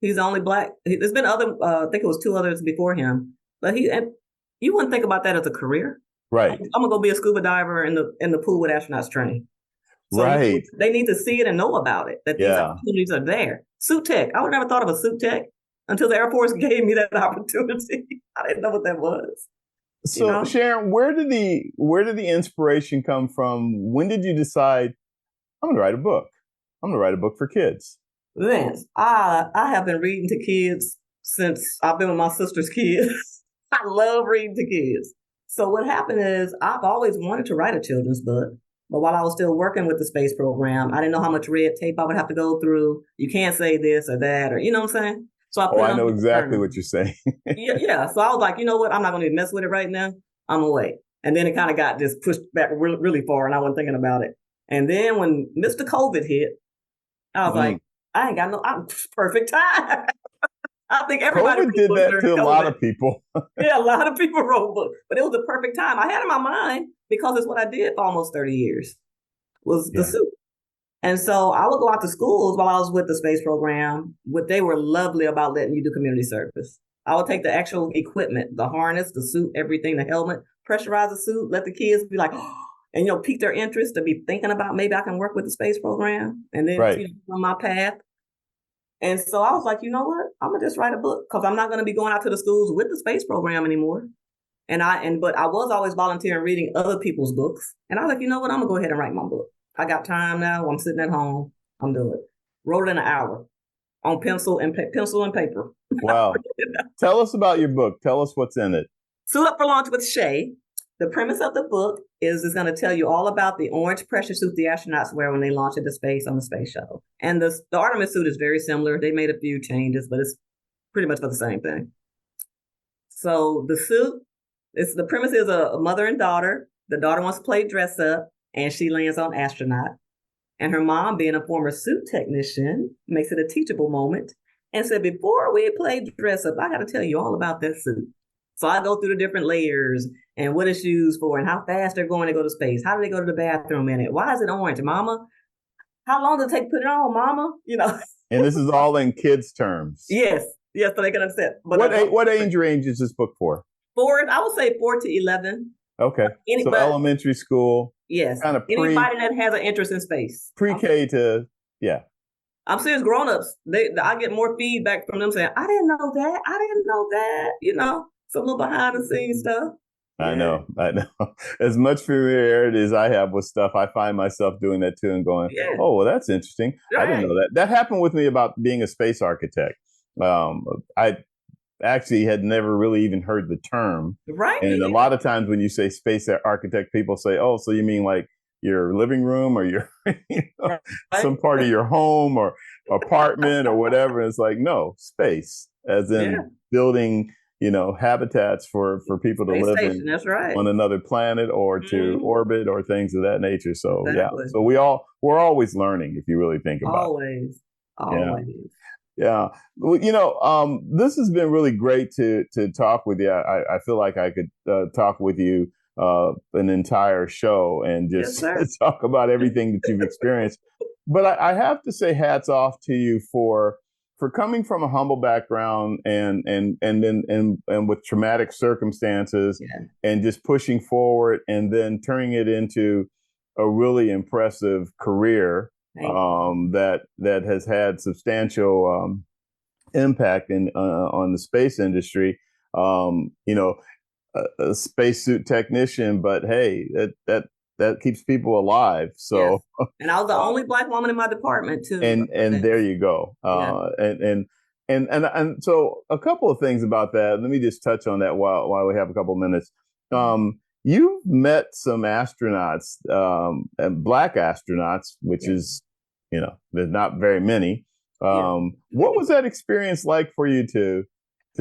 He's the only Black. There's been other, I think it was 2 others before him, but you wouldn't think about that as a career. Right. I'm going to go be a scuba diver in the pool with astronauts training. So they need to see it and know about it, that these opportunities are there. Suit tech. I would never thought of a suit tech until the Air Force gave me that opportunity. I didn't know what that was. So Sharon, where did the inspiration come from? When did you decide I'm going to write a book? I'm going to write a book for kids. Vince, I have been reading to kids since I've been with my sister's kids. I love reading to kids. So what happened is I've always wanted to write a children's book, but while I was still working with the space program, I didn't know how much red tape I would have to go through. You can't say this or that, or you know what I'm saying? So I Oh, put it I on know the exactly term. what you're saying. Yeah. So I was like, you know what? I'm not going to mess with it right now. I'm gonna wait. And then it kind of got just pushed back really, really far, and I wasn't thinking about it. And then when Mr. COVID hit, I was like, I ain't got perfect time. I think everybody COVID wrote did books that during to a lot COVID. of people. Yeah, a lot of people wrote books, but it was the perfect time. I had in my mind because it's what I did for almost 30 years was the Yeah. suit. And so I would go out to schools while I was with the space program. What they were lovely about letting you do community service. I would take the actual equipment, the harness, the suit, everything, the helmet, pressurize the suit, let the kids be like, oh, and pique their interest to be thinking about maybe I can work with the space program and then Right. on my path. And so I was like, you know what? I'm gonna just write a book because I'm not gonna be going out to the schools with the space program anymore. But I was always volunteering reading other people's books. And I was like, you know what? I'm gonna go ahead and write my book. I got time now. I'm sitting at home. I'm doing it. Wrote it in an hour on pencil and paper. Wow. Tell us about your book. Tell us what's in it. Suit Up for Launch with Shay. The premise of the book is it's going to tell you all about the orange pressure suit the astronauts wear when they launch into space on the space shuttle. And the Artemis suit is very similar. They made a few changes, but it's pretty much for the same thing. So the suit, the premise is a mother and daughter. The daughter wants to play dress up, and she lands on Astronaut. And her mom, being a former suit technician, makes it a teachable moment and said, before we play dress up, I got to tell you all about this suit. So I go through the different layers and what it's used for and how fast they're going to go to space. How do they go to the bathroom in it? Why is it orange, Mama? How long does it take to put it on, Mama? And this is all in kids' terms. Yes, so they can understand. But what age range is this book for? I would say 4 to 11. Okay, so elementary school. Yes, kind of anybody that has an interest in space. Pre-K to I'm serious. Grown-ups, I get more feedback from them saying, "I didn't know that. I didn't know that." Some little behind-the-scenes stuff. Yeah. I know. As much familiarity as I have with stuff, I find myself doing that too and going, oh, well, that's interesting. Right. I didn't know that. That happened with me about being a space architect. I actually had never really even heard the term. Right. And a lot of times when you say space architect, people say, oh, so you mean like your living room or your right. some part of your home or apartment or whatever. It's like, no, space, as in building habitats for people to live in on another planet or to orbit or things of that nature. So so we're always learning if you really think about it. Always. Yeah. This has been really great to talk with you. I feel like I could talk with you an entire show and just talk about everything that you've experienced. But I have to say hats off to you for coming from a humble background and with traumatic circumstances and just pushing forward and then turning it into a really impressive career that has had substantial impact on the space industry. A spacesuit technician, but hey, that keeps people alive. So, and I was the only Black woman in my department too. And there you go. And so a couple of things about that. Let me just touch on that while we have a couple of minutes. You've met some astronauts, and Black astronauts, which is, there's not very many. What was that experience like for you to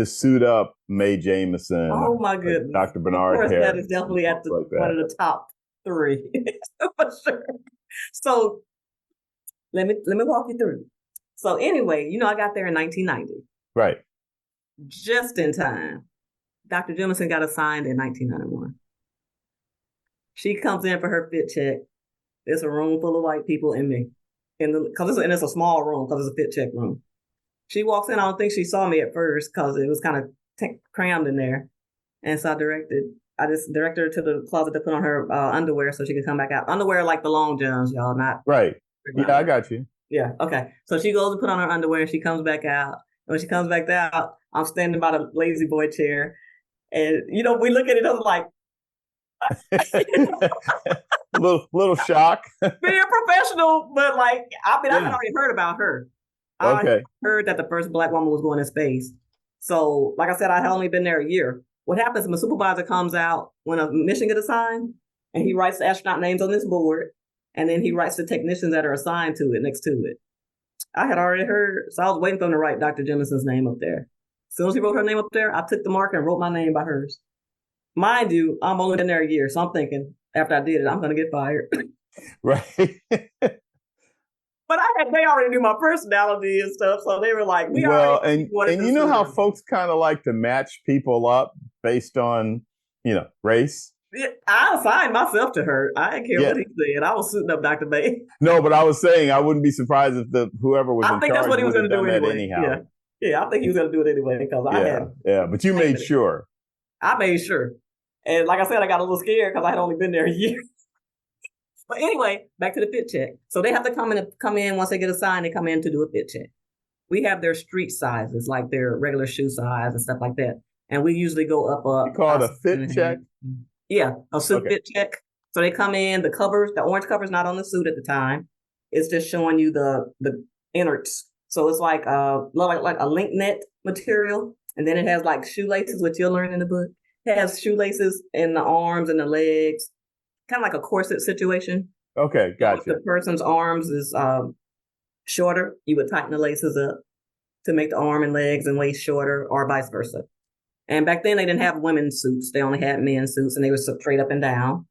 suit up Mae Jemison? Oh my goodness, Dr. Bernard Harris. Harris. That is definitely at one of the top 3 for sure. So let me walk you through. So anyway, I got there in 1990. Right. Just in time. Dr. Jemison got assigned in 1991. She comes in for her fit check. There's a room full of white people and me. And it's a small room because it's a fit check room. She walks in. I don't think she saw me at first because it was kind of crammed in there. And so I just directed her to the closet to put on her underwear so she could come back out. Underwear like the long johns, y'all, not right. Yeah, I got you. Yeah, okay. So she goes to put on her underwear and she comes back out. And when she comes back out, I'm standing by the lazy boy chair. And, we look at each other like... little shock. Being professional, but I had already heard about her. I heard that the first Black woman was going to space. So, like I said, I had only been there a year. what happens, my supervisor comes out when a mission gets assigned, and he writes the astronaut names on this board, and then he writes the technicians that are assigned to it next to it. I had already heard, so I was waiting for him to write Dr. Jemison's name up there. As soon as he wrote her name up there, I took the marker and wrote my name by hers. Mind you, I'm only been there a year, so I'm thinking after I did it, I'm going to get fired. Right. But they already knew my personality and stuff, so they were like, and you know how folks kind of like to match people up based on, race? Yeah, I assigned myself to her. I didn't care what he said. I was suiting up Dr. Mae. No, but I was saying I wouldn't be surprised if whoever was in charge. I think that's what he was going to do anyway. Anyhow. Yeah, I think he was going to do it anyway because I had. Yeah, but you made sure. I made sure. And like I said, I got a little scared because I had only been there a year. But anyway, back to the fit check. So they have to come in once they get assigned. They come in to do a fit check. We have their street sizes, like their regular shoe size and stuff like that. And we usually go up. You call it a fit check? Yeah, a suit fit check. So they come in. The orange cover's not on the suit at the time. It's just showing you the innards. So it's like a link net material, and then it has like shoelaces, which you'll learn in the book. It has shoelaces in the arms and the legs. Kind of like a corset situation. Okay, gotcha. If the person's arms is shorter, you would tighten the laces up to make the arm and legs and waist shorter, or vice versa. And back then, they didn't have women's suits. They only had men's suits, and they were straight up and down.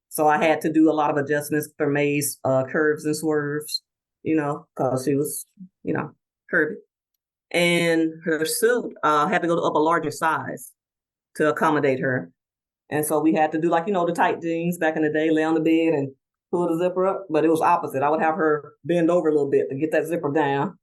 So I had to do a lot of adjustments for Mae's curves and swerves, because she was, curvy. And her suit had to go up a larger size to accommodate her. And so we had to do the tight jeans back in the day, lay on the bed and pull the zipper up. But it was opposite. I would have her bend over a little bit to get that zipper down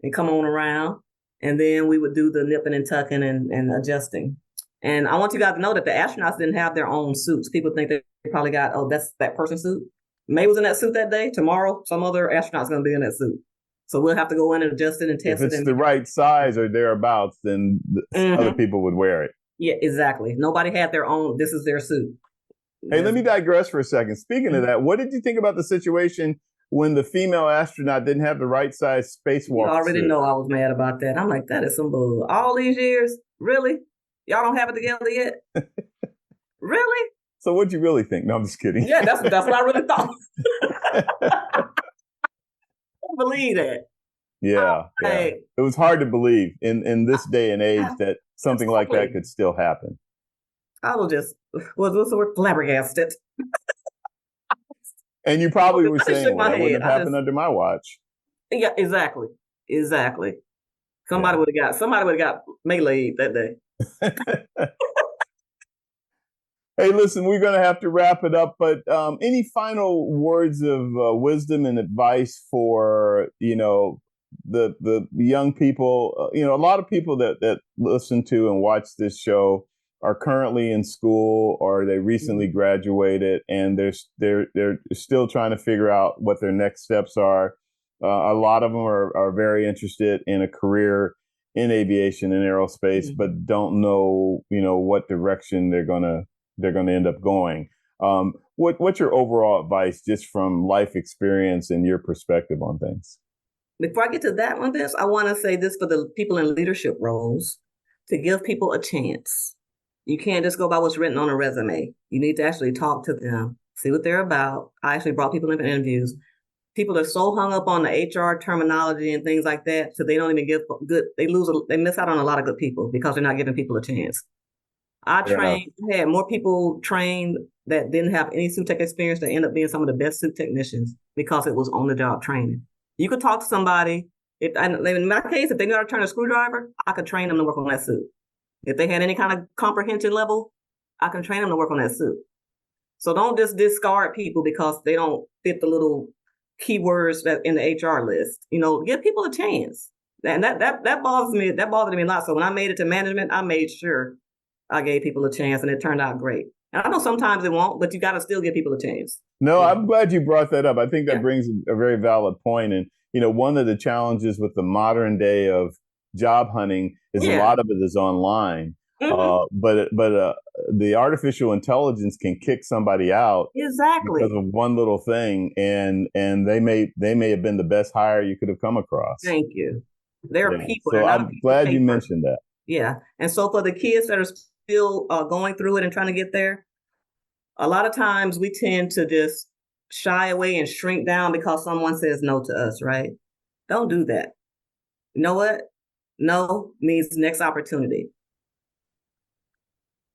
and come on around. And then we would do the nipping and tucking and adjusting. And I want you guys to know that the astronauts didn't have their own suits. People think they probably got, that's that person's suit. Mae was in that suit that day. Tomorrow, some other astronaut's going to be in that suit. So we'll have to go in and adjust it and test it. If it's the right size or thereabouts, then other people would wear it. Yeah, exactly. Nobody had their own. This is their suit. Hey, let me digress for a second. Speaking of that, what did you think about the situation when the female astronaut didn't have the right size spacewalk? You already know I was mad about that. I'm like, that is some bull. All these years? Really? Y'all don't have it together yet? Really? So what'd you really think? No, I'm just kidding. Yeah, that's what I really thought. I can't believe that. Yeah. It was hard to believe in this day and age that something like that could still happen. I was the word, flabbergasted. And you probably were saying, well, that wouldn't have happened under my watch. Yeah, exactly. Somebody would have got meleeed that day. Hey, listen, we're going to have to wrap it up, but any final words of wisdom and advice for, the young people? A lot of people that listen to and watch this show are currently in school or they recently graduated, and they're still trying to figure out what their next steps are. A lot of them are very interested in a career in aviation and aerospace, but don't know, what direction they're gonna end up going. What's your overall advice, just from life experience and your perspective on things? Before I get to that one, I want to say this for the people in leadership roles, to give people a chance. You can't just go by what's written on a resume. You need to actually talk to them, see what they're about. I actually brought people in for interviews. People are so hung up on the HR terminology and things like that, so they don't even they miss out on a lot of good people because they're not giving people a chance. I had more people trained that didn't have any suit tech experience that end up being some of the best suit technicians because it was on-the-job training. You could talk to somebody. In my case, if they knew how to turn a screwdriver, I could train them to work on that suit. If they had any kind of comprehension level, I can train them to work on that suit. So don't just discard people because they don't fit the little keywords that in the HR list. Give people a chance. And that bothers me. That bothered me a lot. So when I made it to management, I made sure I gave people a chance, and it turned out great. And I know sometimes it won't, but you got to still give people a chance. No, I'm glad you brought that up. I think that brings a very valid point. And, one of the challenges with the modern day of job hunting is a lot of it is online. But the artificial intelligence can kick somebody out because of one little thing, and they may have been the best hire you could have come across. Thank you. There are people. So I'm glad you mentioned that. Yeah. And so for the kids that are still going through it and trying to get there, a lot of times we tend to just shy away and shrink down because someone says no to us, right? Don't do that. You know what? No means next opportunity.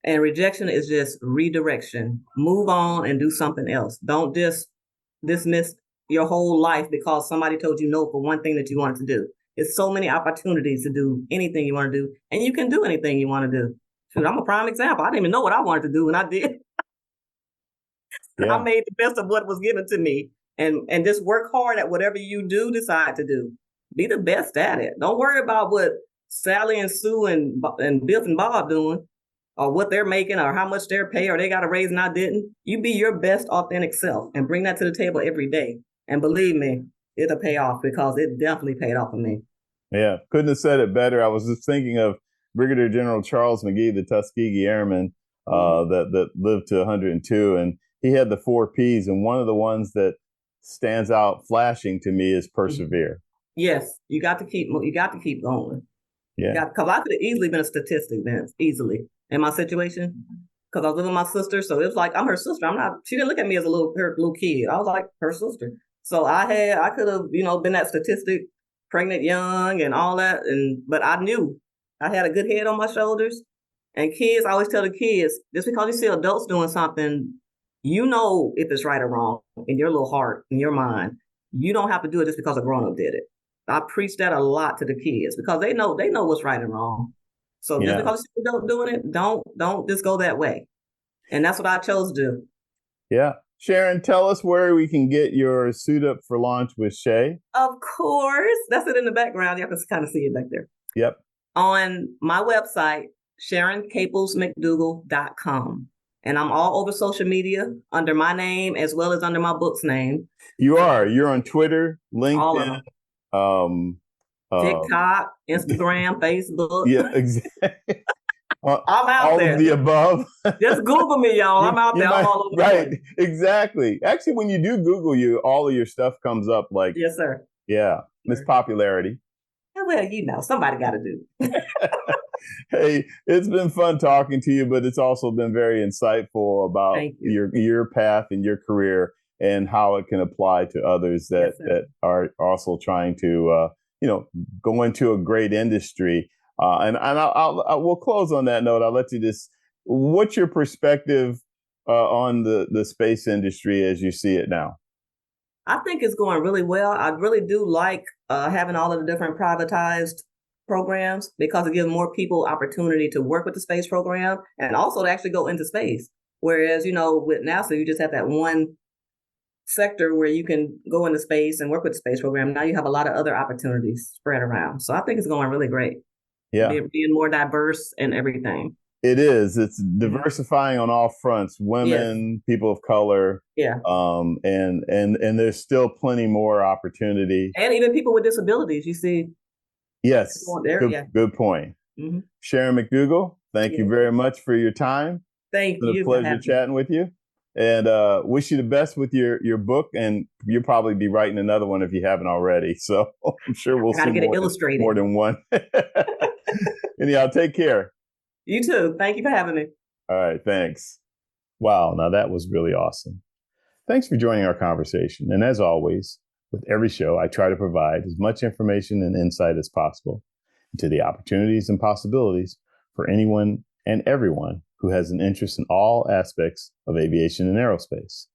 And rejection is just redirection. Move on and do something else. Don't just dismiss your whole life because somebody told you no for one thing that you wanted to do. There's so many opportunities to do anything you want to do, and you can do anything you want to do. Shoot, I'm a prime example. I didn't even know what I wanted to do, and I did. Yeah. I made the best of what was given to me, and just work hard at whatever you do decide to do. Be the best at it. Don't worry about what Sally and Sue and Biff and Bob doing, or what they're making, or how much they're pay, or they got a raise and I didn't. You be your best authentic self and bring that to the table every day. And believe me, it'll pay off, because it definitely paid off for me. Yeah, couldn't have said it better. I was just thinking of Brigadier General Charles McGee, the Tuskegee Airman that lived to 102, and he had the 4 Ps, and one of the ones that stands out flashing to me is persevere. Yes, you got to keep going. Yeah, because I could have easily been a statistic then, easily in my situation, because I was living with my sister. So it was like, I'm her sister. I'm not. She didn't look at me as her little kid. I was like her sister. So I could have been that statistic, pregnant young and all that, but I knew I had a good head on my shoulders. And kids, I always tell the kids, just because you see adults doing something, if it's right or wrong in your little heart, in your mind. You don't have to do it just because a grown-up did it. I preach that a lot to the kids, because they know what's right and wrong. So just because you see adults doing it, don't just go that way. And that's what I chose to do. Yeah. Sharon, tell us where we can get your Suit Up for Launch with Shay. Of course. That's it in the background. You can kind of see it back there. Yep. On my website, SharonMcDougle.com. And I'm all over social media under my name as well as under my book's name. You're on Twitter, LinkedIn, TikTok, Instagram, Facebook. Yeah, exactly. I'm out all there. All of the above. Just Google me, y'all. I'm out there. I'm all over right, exactly. Actually, when you do Google you, all of your stuff comes up like... Yes, sir. Yeah, Miss Popularity. Well, somebody got to do. Hey, it's been fun talking to you, but it's also been very insightful about your path and your career and how it can apply to others that are also trying to, go into a great industry. We'll close on that note. I'll let you what's your perspective on the space industry as you see it now? I think it's going really well. I really do like having all of the different privatized programs, because it gives more people opportunity to work with the space program and also to actually go into space. Whereas, with NASA, you just have that one sector where you can go into space and work with the space program. Now you have a lot of other opportunities spread around. So I think it's going really great. Yeah. Being more diverse and everything. It is. It's diversifying on all fronts. Women, people of color. Yeah. And there's still plenty more opportunity. And even people with disabilities, you see. Yes. Good point. Mm-hmm. Sharon McDougle, thank you very much for your time. Thank you. It's been a pleasure chatting with you. And wish you the best with your book. And you'll probably be writing another one if you haven't already. So I'm sure we'll see more than one. Anyhow, take care. You too. Thank you for having me. All right. Thanks. Wow. Now that was really awesome. Thanks for joining our conversation. And as always, with every show, I try to provide as much information and insight as possible into the opportunities and possibilities for anyone and everyone who has an interest in all aspects of aviation and aerospace.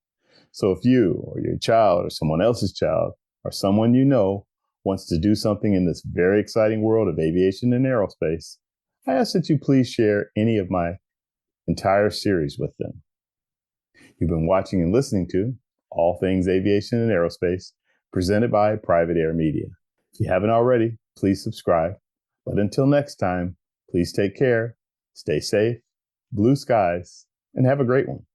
So if you or your child or someone else's child or someone you know wants to do something in this very exciting world of aviation and aerospace, I ask that you please share any of my entire series with them. You've been watching and listening to All Things Aviation and Aerospace, presented by Private Air Media. If you haven't already, please subscribe. But until next time, please take care, stay safe, blue skies, and have a great one.